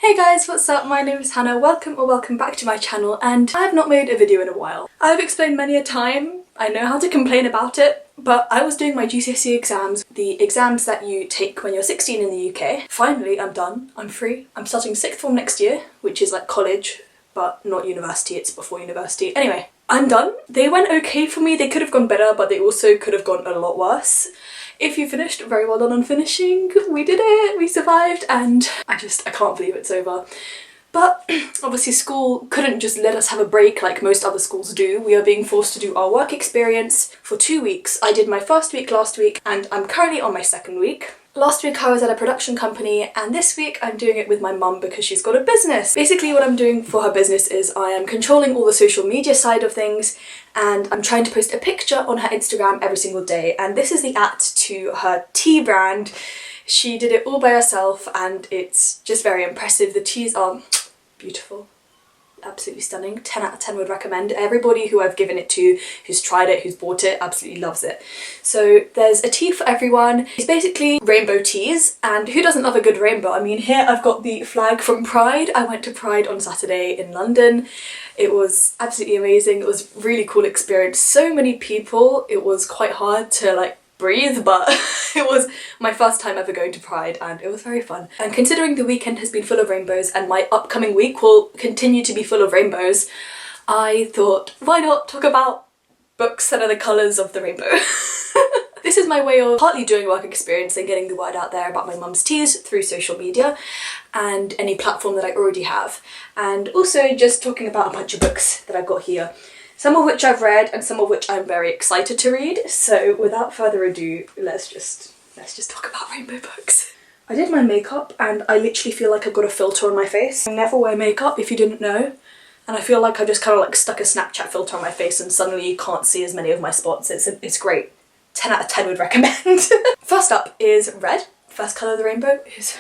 Hey guys, what's up? My name is Hannah. Welcome back to my channel, and I have not made a video in a while. I've explained many a time, I know how to complain about it, but I was doing my GCSE exams, the exams that you take when you're 16 in the UK. Finally, I'm done. I'm free. I'm starting 6th form next year, which is like college, but not university, it's before university. Anyway, I'm done. They went okay for me. They could have gone better, but they also could have gone a lot worse. If you finished, very well done on finishing. We did it, we survived, and I can't believe it's over. But obviously school couldn't just let us have a break like most other schools do. We are being forced to do our work experience for 2 weeks. I did my first week last week, and I'm currently on my second week. Last week I was at a production company, and this week I'm doing it with my mum because she's got a business. Basically what I'm doing for her business is I am controlling all the social media side of things, and I'm trying to post a picture on her Instagram every single day. And this is the ad to her tea brand. She did it all by herself, and it's just very impressive. The teas are beautiful. Absolutely stunning. 10 out of 10 would recommend. Everybody who I've given it to, who's tried it, who's bought it, absolutely loves it. So there's a tea for everyone. It's basically rainbow teas, and who doesn't love a good rainbow? I mean, here I've got the flag from Pride. I went to Pride on Saturday in London. It was absolutely amazing. It was a really cool experience. So many people, it was quite hard to like breathe, but it was my first time ever going to Pride, and it was very fun. And considering the weekend has been full of rainbows and my upcoming week will continue to be full of rainbows, I thought, why not talk about books that are the colours of the rainbow? This is my way of partly doing work experience and getting the word out there about my mum's teas through social media and any platform that I already have, and also just talking about a bunch of books that I've got here. Some of which I've read and some of which I'm very excited to read. So without further ado, let's just talk about rainbow books. I did my makeup, and I literally feel like I've got a filter on my face. I never wear makeup, if you didn't know. And I feel like I just kind of like stuck a Snapchat filter on my face and suddenly you can't see as many of my spots. It's great. 10 out of 10 would recommend. First up is red. First colour of the rainbow is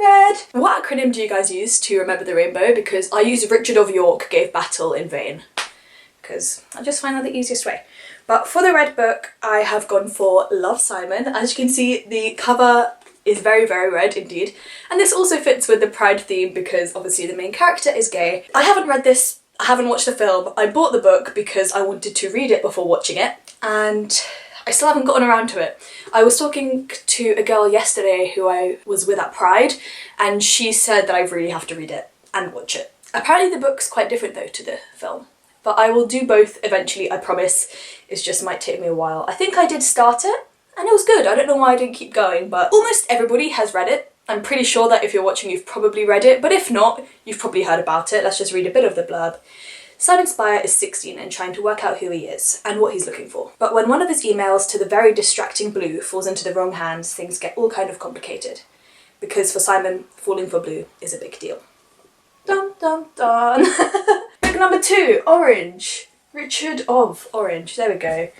red. What acronym do you guys use to remember the rainbow? Because I use Richard of York gave battle in vain, because I just find that the easiest way. But for the red book, I have gone for Love, Simon. As you can see, the cover is very, very red indeed. And this also fits with the Pride theme because obviously the main character is gay. I haven't read this, I haven't watched the film. I bought the book because I wanted to read it before watching it, and I still haven't gotten around to it. I was talking to a girl yesterday who I was with at Pride, and she said that I really have to read it and watch it. Apparently the book's quite different though to the film. But I will do both eventually, I promise. It just might take me a while. I think I did start it, and it was good. I don't know why I didn't keep going, but almost everybody has read it. I'm pretty sure that if you're watching, you've probably read it, but if not, you've probably heard about it. Let's just read a bit of the blurb. Simon Spire is 16 and trying to work out who he is and what he's looking for. But when one of his emails to the very distracting Blue falls into the wrong hands, things get all kind of complicated. Because for Simon, falling for Blue is a big deal. Dun dun dun! Number 2, Orange. Richard of Orange, there we go.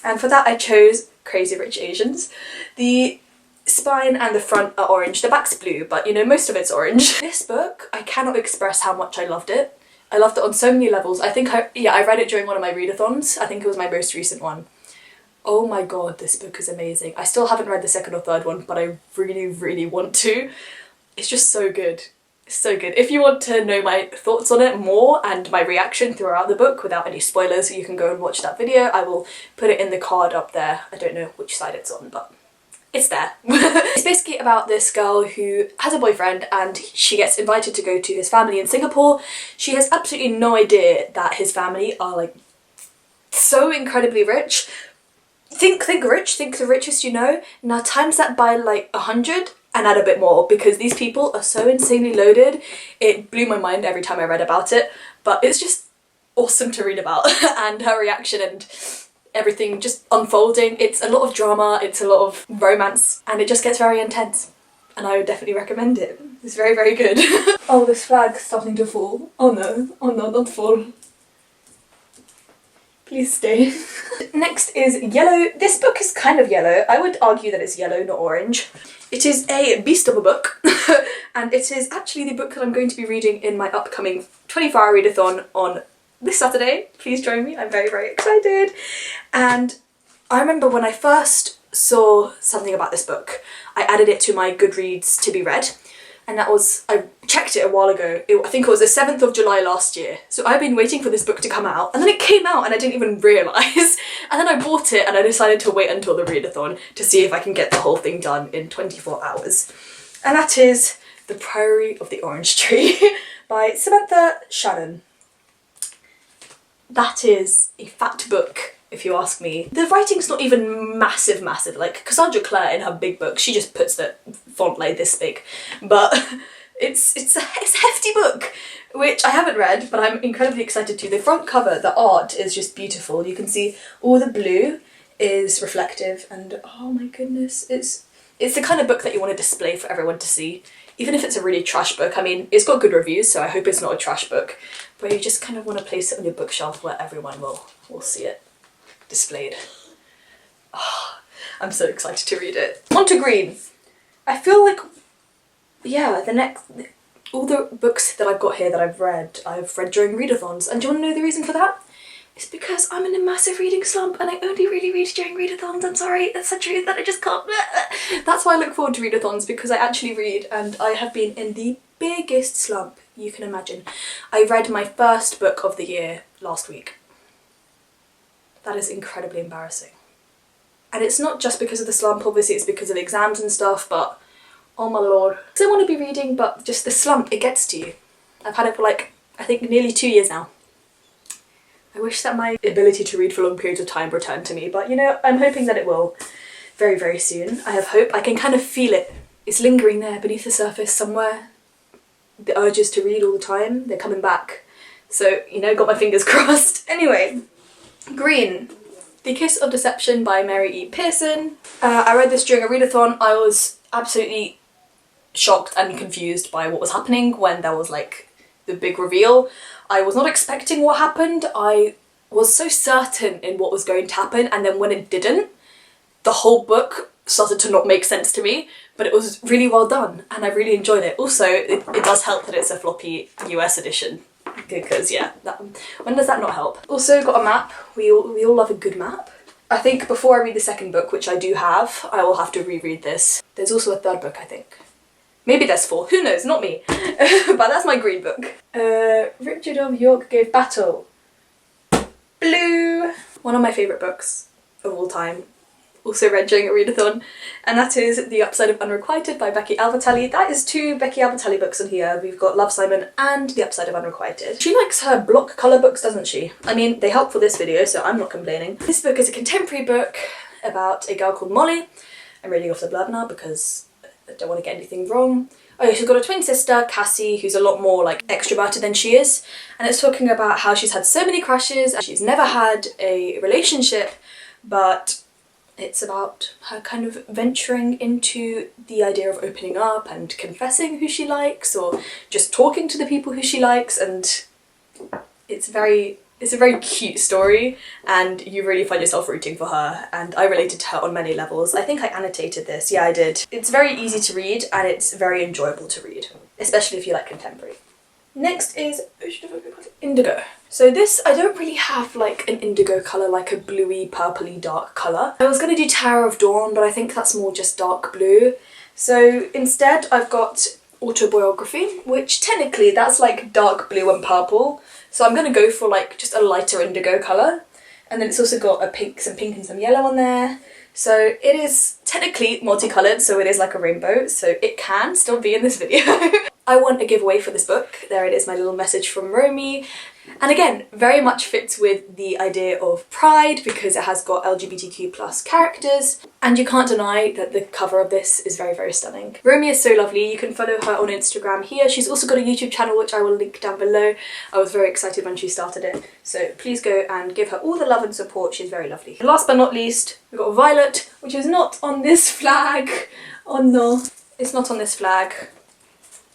And for that I chose Crazy Rich Asians. The spine and the front are orange, the back's blue, but you know, most of it's orange. This book, I cannot express how much I loved it. I loved it on so many levels. I think I read it during one of my readathons. I think it was my most recent one. Oh my god, this book is amazing. I still haven't read the second or third one, but I really, really want to. It's just so good. So good. If you want to know my thoughts on it more and my reaction throughout the book without any spoilers, you can go and watch that video. I will put it in the card up there. I don't know which side it's on, but it's there. It's basically about this girl who has a boyfriend, and she gets invited to go to his family in Singapore. She has absolutely no idea that his family are like so incredibly rich. Think rich, think the richest you know. Now times that by like 100 and add a bit more, because these people are so insanely loaded. It blew my mind every time I read about it, but it's just awesome to read about. And her reaction and everything just unfolding. It's a lot of drama, it's a lot of romance, and it just gets very intense. And I would definitely recommend it. It's very, very good. Oh, this flag's starting to fall. Oh no, don't fall. Please stay. Next is Yellow. This book is kind of yellow. I would argue that it's yellow, not orange. It is a beast of a book, and it is actually the book that I'm going to be reading in my upcoming 24-hour readathon on this Saturday. Please join me, I'm very, very excited. And I remember when I first saw something about this book, I added it to my Goodreads to be read, and that was, I checked it a while ago, I think it was the 7th of July last year. So I've been waiting for this book to come out, and then it came out and I didn't even realise. And then I bought it and I decided to wait until the readathon to see if I can get the whole thing done in 24 hours. And that is The Priory of the Orange Tree by Samantha Shannon. That is a fat book, if you ask me. The writing's not even massive, like Cassandra Clare in her big book, she just puts the font like this big, but it's a hefty book, which I haven't read, but I'm incredibly excited to. The front cover, the art is just beautiful. You can see all the blue is reflective, and oh my goodness, it's the kind of book that you want to display for everyone to see. Even if it's a really trash book. I mean, it's got good reviews, so I hope it's not a trash book, but you just kind of want to place it on your bookshelf where everyone will see it displayed. Oh, I'm so excited to read it. On to green. I feel like, yeah, all the books that I've got here that I've read during readathons, and do you want to know the reason for that? It's because I'm in a massive reading slump and I only really read during readathons. I'm sorry, that's the truth, that I just can't. That's why I look forward to readathons, because I actually read, and I have been in the biggest slump you can imagine. I read my first book of the year last week. That is incredibly embarrassing. And it's not just because of the slump, obviously it's because of exams and stuff, but oh my lord. I don't want to be reading, but just the slump, it gets to you. I've had it for like, I think nearly 2 years now. I wish that my ability to read for long periods of time returned to me, but you know, I'm hoping that it will very, very soon. I have hope. I can kind of feel it. It's lingering there beneath the surface somewhere. The urges to read all the time, they're coming back. So, you know, got my fingers crossed. Anyway, green. The Kiss of Deception by Mary E. Pearson. I read this during a readathon. I was absolutely shocked and confused by what was happening when there was like the big reveal. I was not expecting what happened. I was so certain in what was going to happen, and then when it didn't, the whole book started to not make sense to me, but it was really well done and I really enjoyed it. Also, it does help that it's a floppy US edition, because yeah, when does that not help? Also got a map. We all love a good map. I think before I read the second book, which I do have, I will have to reread this. There's also a third book, I think. Maybe there's 4, who knows, not me. But that's my green book. Richard of York Gave Battle. Blue. One of my favourite books of all time. Also read during a readathon. And that is The Upside of Unrequited by Becky Albertalli. That is 2 Becky Albertalli books on here. We've got Love, Simon and The Upside of Unrequited. She likes her block colour books, doesn't she? I mean, they help for this video, so I'm not complaining. This book is a contemporary book about a girl called Molly. I'm reading off the blurb now because I don't want to get anything wrong. Oh yeah, she's got a twin sister, Cassie, who's a lot more like extroverted than she is, and it's talking about how she's had so many crushes and she's never had a relationship, but it's about her kind of venturing into the idea of opening up and confessing who she likes, or just talking to the people who she likes, and it's a very cute story, and you really find yourself rooting for her, and I related to her on many levels. I think I annotated this, yeah I did. It's very easy to read and it's very enjoyable to read, especially if you like contemporary. Next is Indigo. So this, I don't really have like an indigo colour, like a bluey, purpley dark colour. I was going to do Tower of Dawn, but I think that's more just dark blue. So instead I've got Autobiography, which technically that's like dark blue and purple. So I'm going to go for like just a lighter indigo colour. And then it's also got some pink and some yellow on there. So it is technically multicoloured, so it is like a rainbow, so it can still be in this video. I want a giveaway for this book. There it is, my little message from Romy. And again, very much fits with the idea of pride because it has got LGBTQ+ characters, and you can't deny that the cover of this is very, very stunning. Romy is so lovely. You can follow her on Instagram here. She's also got a YouTube channel, which I will link down below. I was very excited when she started it, so please go and give her all the love and support. She's very lovely. And last but not least, we've got Violet, which is not on this flag. Oh no, it's not on this flag.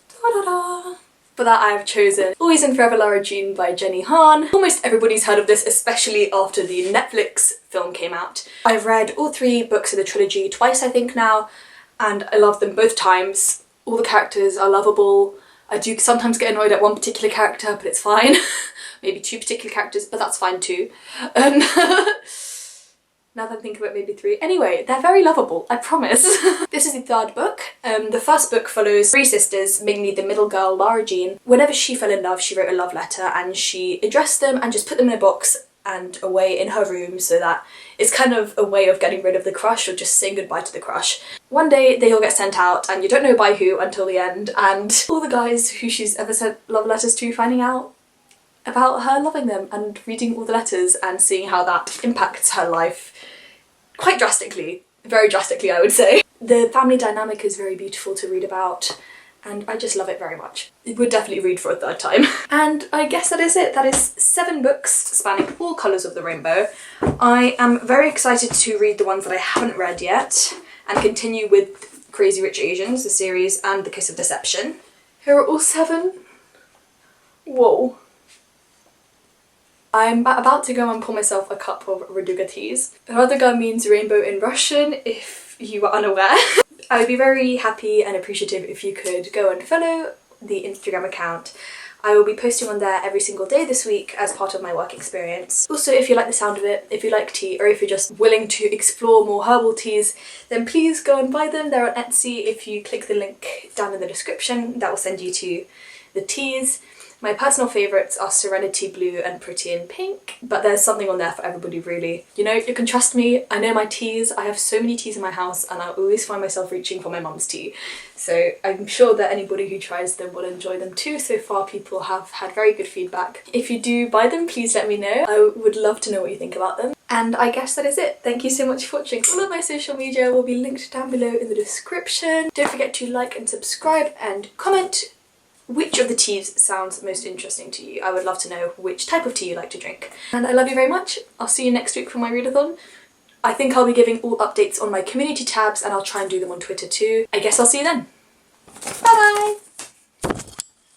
Ta-da-da! For that I have chosen Always and Forever Lara Jean by Jenny Han. Almost everybody's heard of this, especially after the Netflix film came out. I've read all 3 books of the trilogy twice I think now, and I love them both times. All the characters are lovable. I do sometimes get annoyed at one particular character, but it's fine. Maybe 2 particular characters, but that's fine too. Man, Now that I think of it, maybe 3. Anyway, they're very lovable, I promise. This is the 3rd book. The first book follows 3 sisters, mainly the middle girl, Lara Jean. Whenever she fell in love, she wrote a love letter and she addressed them and just put them in a box and away in her room, so that it's kind of a way of getting rid of the crush or just saying goodbye to the crush. One day they all get sent out and you don't know by who until the end, and all the guys who she's ever sent love letters to finding out about her loving them and reading all the letters and seeing how that impacts her life quite drastically. Very drastically, I would say. The family dynamic is very beautiful to read about and I just love it very much. It would definitely read for a 3rd time. And I guess that is it. That is 7 books spanning all colours of the rainbow. I am very excited to read the ones that I haven't read yet and continue with Crazy Rich Asians, the series, and The Kiss of Deception. Here are all 7. Whoa. I'm about to go and pour myself a cup of Raduga teas. Raduga means rainbow in Russian, if you were unaware. I would be very happy and appreciative if you could go and follow the Instagram account. I will be posting on there every single day this week as part of my work experience. Also, if you like the sound of it, if you like tea, or if you're just willing to explore more herbal teas, then please go and buy them. They're on Etsy. If you click the link down in the description, that will send you to the teas. My personal favourites are Serenity Blue and Pretty in Pink, but there's something on there for everybody really. You know, you can trust me, I know my teas, I have so many teas in my house and I always find myself reaching for my mum's tea. So I'm sure that anybody who tries them will enjoy them too. So far people have had very good feedback. If you do buy them, please let me know. I would love to know what you think about them. And I guess that is it. Thank you so much for watching. All of my social media will be linked down below in the description. Don't forget to like and subscribe and comment which of the teas sounds most interesting to you. I would love to know which type of tea you like to drink. And I love you very much. I'll see you next week for my readathon. I think I'll be giving all updates on my community tabs and I'll try and do them on Twitter too. I guess I'll see you then. Bye bye!